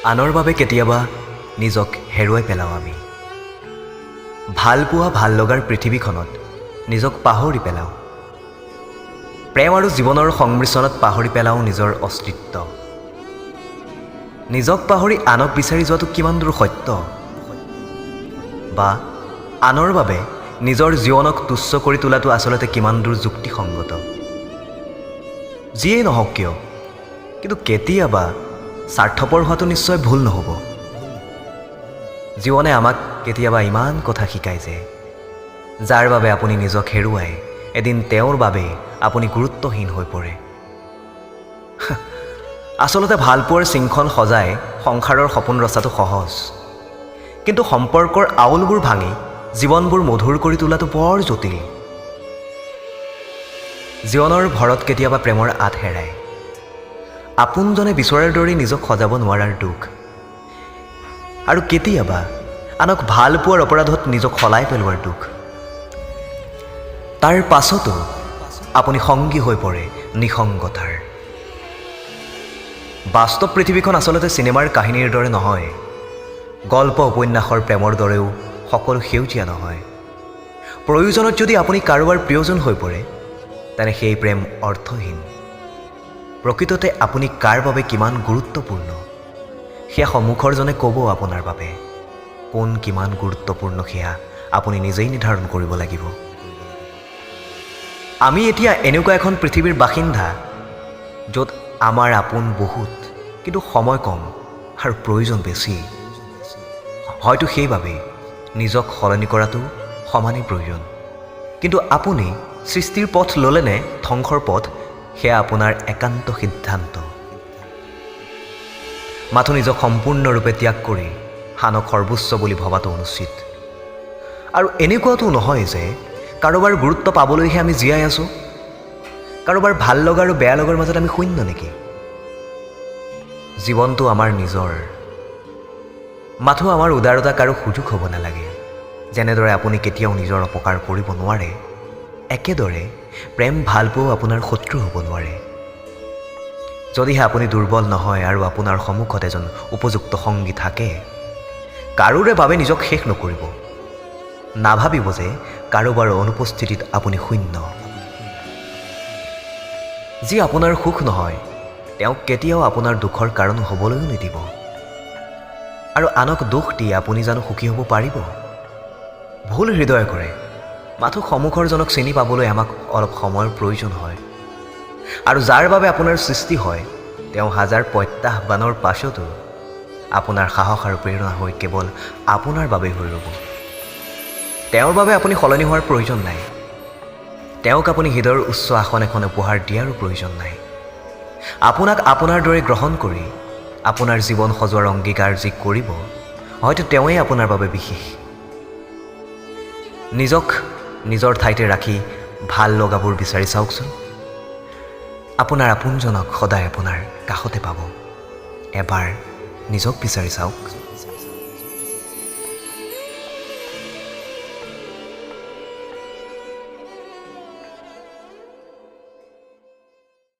আনৰ বাবে কেতিয়াবা নিজক হেৰুৱাই পেলাওঁ আমি। ভাল পোৱা ভাল লগাৰ পৃথিৱীখনত নিজক পাহৰি পেলাওঁ। প্ৰেম আৰু জীৱনৰ সংমিশ্ৰণত পাহৰি পেলাওঁ নিজৰ অস্তিত্ব। নিজক পাহৰি আনক বিচাৰি যোৱাটো কিমান দূৰ সত্য, বা আনৰ বাবে নিজৰ জীৱনক তুচ্ছ কৰি তোলাটো আচলতে কিমান দূৰ যুক্তিসংগত। যিয়েই নহওক কিয়, কিন্তু কেতিয়াবা স্বাৰ্থপৰ হোৱাটো নিশ্চয় ভুল নহ'ব। জীৱনে আমাক কেতিয়াবা ইমান কথা শিকায় যে যাৰ বাবে আপুনি নিজক হেৰুৱাই, এদিন তেওঁৰ বাবে আপুনি গুৰুত্বহীন হৈ পৰে। আচলতে ভালপোৱাৰ শৃংখল সজাই সংসাৰৰ সপোন ৰচাটো সহজ, কিন্তু সম্পৰ্কৰ আউলবোৰ ভাঙি জীৱনবোৰ মধুৰ কৰি তোলাটো বৰ জটিল। জীৱনৰ ভৰত কেতিয়াবা প্ৰেমৰ আঁত হেৰায়, আপোনজনে বিচৰাৰ দৰেই নিজক সজাব নোৱাৰাৰ দুখ, আৰু কেতিয়াবা আনক ভাল পোৱাৰ অপৰাধত নিজক সলাই পেলোৱাৰ দুখ। তাৰ পাছতো আপুনি সংগী হৈ পৰে নিসংগতাৰ। বাস্তৱ পৃথিৱীখন আচলতে চিনেমাৰ কাহিনীৰ দৰে নহয়, গল্প উপন্যাসৰ প্ৰেমৰ দৰেও সকলো সেউজীয়া নহয়। প্ৰয়োজনত যদি আপুনি কাৰোবাৰ প্ৰিয়জন হৈ পৰে, তেনে সেই প্ৰেম অৰ্থহীন। প্ৰকৃততে আপুনি কাৰ বাবে কিমান গুৰুত্বপূৰ্ণ সেয়া সন্মুখৰজনে ক'ব আপোনাৰ বাবে। কোন কিমান গুৰুত্বপূৰ্ণ সেয়া আপুনি নিজেই নিৰ্ধাৰণ কৰিব লাগিব। আমি এতিয়া এনেকুৱা এখন পৃথিৱীৰ বাসিন্দা য'ত আমাৰ আপোন বহুত, কিন্তু সময় কম আৰু প্ৰয়োজন বেছি। হয়তো সেইবাবে নিজক সলনি কৰাটো সমানেই প্ৰয়োজন। কিন্তু আপুনি সৃষ্টিৰ পথ ল'লেনে ধ্বংসৰ পথ, সেয়া আপোনাৰ একান্ত সিদ্ধান্ত। মাথো নিজক সম্পূৰ্ণৰূপে ত্যাগ কৰি আনক সৰ্বোচ্চ বুলি ভবাটো অনুচিত। আৰু এনেকুৱাটো নহয় যে কাৰোবাৰ গুৰুত্ব পাবলৈহে আমি জীয়াই আছোঁ। কাৰোবাৰ ভাল লগা আৰু বেয়া লগাৰ মাজত আমি শূন্য নেকি? জীৱনটো আমাৰ নিজৰ, মাথো আমাৰ উদাৰতা কাৰো সুযোগ হ'ব নালাগে। যেনেদৰে আপুনি কেতিয়াও নিজৰ অপকাৰ কৰিব নোৱাৰে, একেদৰে প্ৰেম ভাল পোৱাও আপোনাৰ শত্ৰু হ'ব নোৱাৰে। যদিহে আপুনি দুৰ্বল নহয় আৰু আপোনাৰ সন্মুখত এজন উপযুক্ত সংগী থাকে, কাৰোৰে বাবে নিজক শেষ নকৰিব। নাভাবিব যে কাৰোবাৰ অনুপস্থিতিত আপুনি শূন্য। যি আপোনাৰ সুখ নহয়, তেওঁক কেতিয়াও আপোনাৰ দুখৰ কাৰণ হ'বলৈও নিদিব। আৰু আনক দোষ দি আপুনি জানো সুখী হ'ব পাৰিব? ভুল হৃদয় কৰে, মাথো সন্মুখৰজনক চিনি পাবলৈ আমাক অলপ সময়ৰ প্ৰয়োজন হয়। আৰু যাৰ বাবে আপোনাৰ সৃষ্টি হয়, তেওঁ হাজাৰ প্ৰত্যাহ্বানৰ পাছতো আপোনাৰ সাহস আৰু প্ৰেৰণা হৈ কেৱল আপোনাৰ বাবেই হৈ ৰ'ব। তেওঁৰ বাবে আপুনি সলনি হোৱাৰ প্ৰয়োজন নাই। তেওঁক আপুনি হৃদয়ৰ উচ্চ আসন এখন উপহাৰ দিয়াৰো প্ৰয়োজন নাই। আপোনাক আপোনাৰ দৰে গ্ৰহণ কৰি আপোনাৰ জীৱন সজোৱাৰ অংগীকাৰ যি কৰিব, হয়তো তেওঁৱেই আপোনাৰ বাবে বিশেষ। নিজক নিজৰ ঠাইতে ৰাখি ভাল লগাবোৰ বিচাৰি চাওকচোন। আপোনাৰ আপোনজনক সদায় আপোনাৰ কাষতে পাব। এবাৰ নিজক বিচাৰি চাওক।